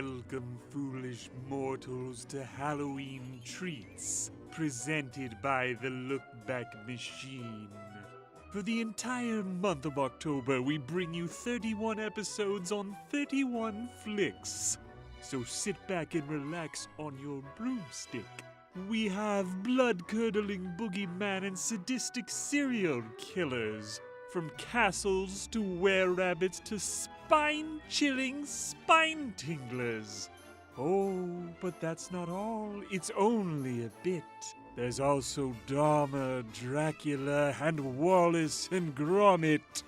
Welcome, foolish mortals, to Halloween Treats, presented by the Look Back Machine. For the entire month of October, we bring you 31 episodes on 31 flicks. So sit back and relax on your broomstick. We have blood-curdling boogeyman and sadistic serial killers. From castles to were-rabbits to spine-chilling spine-tinglers. Oh, but that's not all. It's only a bit. There's also Dahmer, Dracula, and Wallace and Gromit.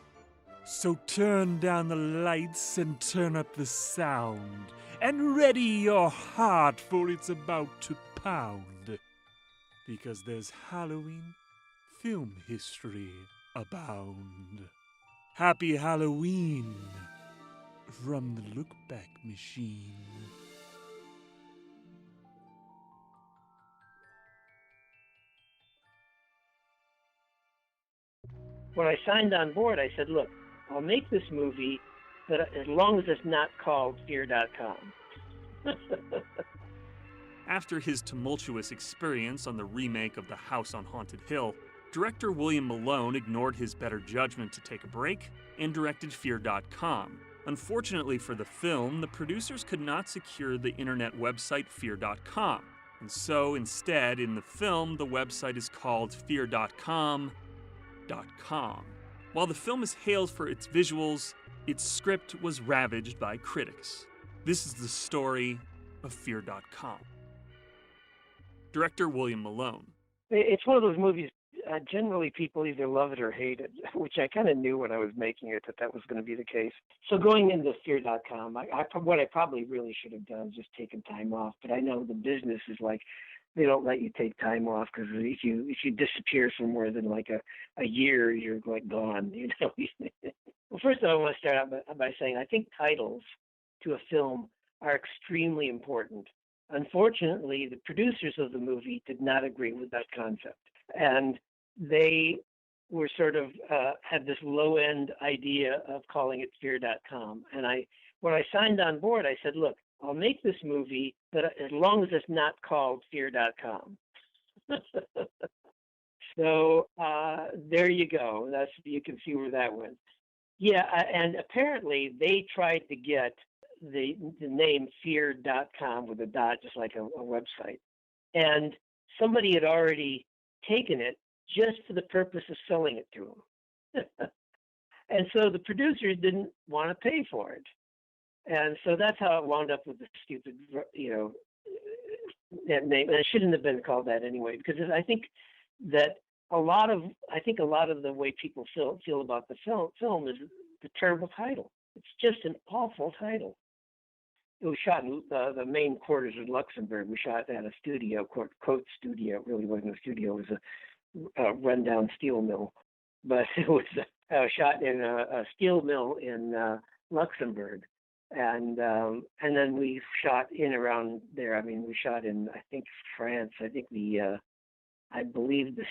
So turn down the lights and turn up the sound. And ready your heart, for it's about to pound. Because there's Halloween film history abound. Happy Halloween from the Look Back Machine. When I signed on board, I said, look, I'll make this movie, but as long as it's not called Fear.com. After his tumultuous experience on the remake of The House on Haunted Hill, director William Malone ignored his better judgment to take a break and directed Fear.com. Unfortunately for the film, the producers could not secure the internet website Fear.com, and so instead, in the film, the website is called Fear.com. While the film is hailed for its visuals, its script was ravaged by critics. This is the story of Fear.com. Director William Malone. It's one of those movies, generally people either love it or hate it, which I kind of knew when I was making it that was going to be the case. So going into Fear.com, what I probably really should have done is just taken time off, but I know the business is like, they don't let you take time off because if you disappear for more than like a year, you're like gone, you know. Well, first of all, I want to start out by saying I think titles to a film are extremely important. Unfortunately, the producers of the movie did not agree with that concept, and they were sort of had this low-end idea of calling it Fear.com. And when I signed on board, I said, look, I'll make this movie, but as long as it's not called Fear.com. So there you go. You can see where that went. Yeah, and apparently they tried to get the name Fear.com with a dot, just like a website. And somebody had already taken it just for the purpose of selling it to them. And so the producers didn't want to pay for it. And so that's how it wound up with the stupid, that name. And it shouldn't have been called that anyway, because I think that a lot of the way people feel about the film is the terrible title. It's just an awful title. It was shot in the main quarters of Luxembourg. We shot at a studio, Coat Studio. It really wasn't a studio. It was a rundown steel mill. But it was shot in a steel mill in Luxembourg. And then we shot in around there. I mean, we shot in, I think, France. I think I believe the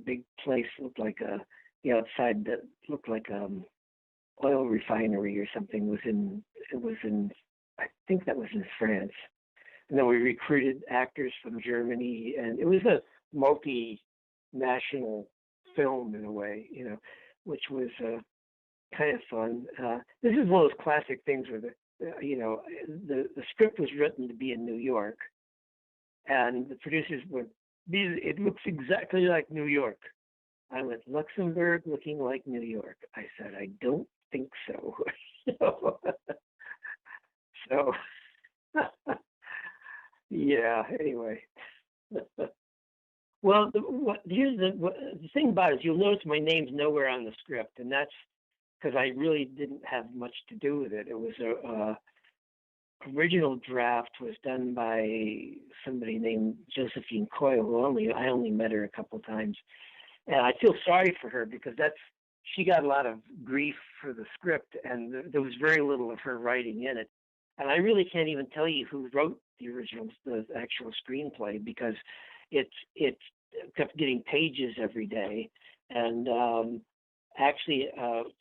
big place looked like the outside that looked like oil refinery or something it was in I think that was in France. And then we recruited actors from Germany, and it was a multinational film in a way, which was kind of fun. This is one of those classic things where the script was written to be in New York, and the producers went, it looks exactly like New York. I went, Luxembourg looking like New York. I said, I don't think so. So, yeah, anyway. Well, the thing about it is you'll notice my name's nowhere on the script, and that's because I really didn't have much to do with it. It was original draft was done by somebody named Josephine Coyle, who I only met her a couple times. And I feel sorry for her because she got a lot of grief for the script, and there was very little of her writing in it. And I really can't even tell you who wrote the actual screenplay, because it kept getting pages every day. And Actually,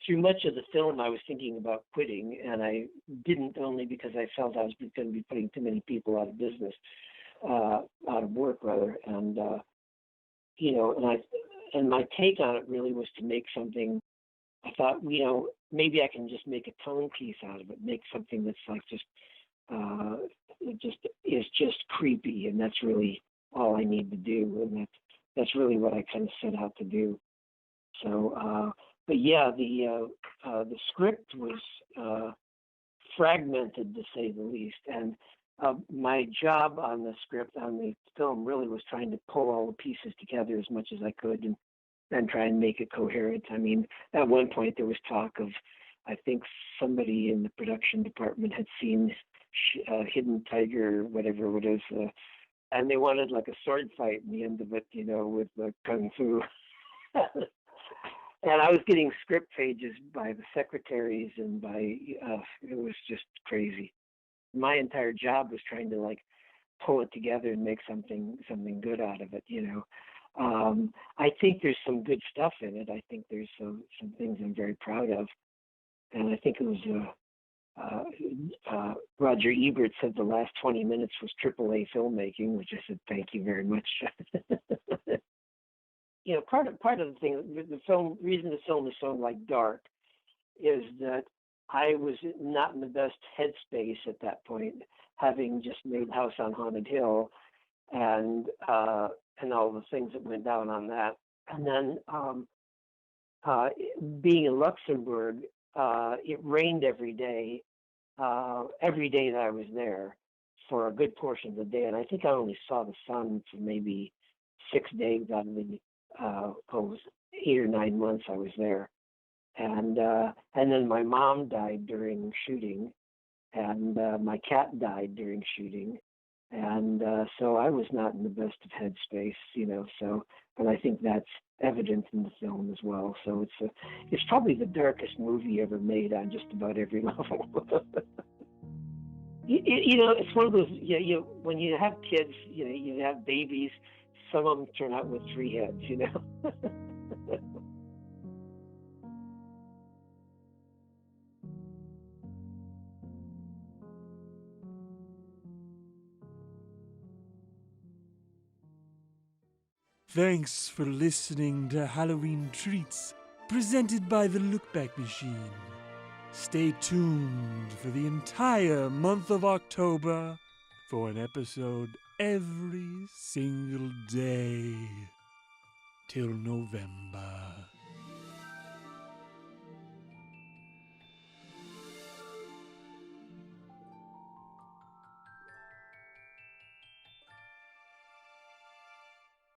through much of the film, I was thinking about quitting, and I didn't, only because I felt I was going to be putting too many people out of business, out of work rather. And and my take on it really was to make something. I thought, maybe I can just make a tone piece out of it, make something that's like just creepy, and that's really all I need to do, and that's really what I kind of set out to do. So, but yeah, the script was fragmented, to say the least, and my job on the script, on the film, really was trying to pull all the pieces together as much as I could, and try and make it coherent. I mean, at one point there was talk of, I think somebody in the production department had seen Hidden Tiger, whatever it is, and they wanted like a sword fight in the end of it, with the kung fu. And I was getting script pages by the secretaries, and it was just crazy. My entire job was trying to like pull it together and make something good out of it, I think there's some good stuff in it. I think there's some things I'm very proud of. And I think it was Roger Ebert said the last 20 minutes was AAA filmmaking, which I said, thank you very much. Part of the thing, the reason the film is so like dark, is that I was not in the best headspace at that point, having just made House on Haunted Hill, and all the things that went down on that, and then being in Luxembourg, it rained every day that I was there for a good portion of the day, and I think I only saw the sun for maybe 6 days out of the 8 or 9 months I was there, and then my mom died during shooting, and my cat died during shooting, and so I was not in the best of headspace, So, and I think that's evident in the film as well. So it's probably the darkest movie ever made on just about every level. It's one of those. When you have kids, you have babies. Some of them turn out with 3 heads, Thanks for listening to Halloween Treats, presented by the Lookback Machine. Stay tuned for the entire month of October for an episode every single day till November.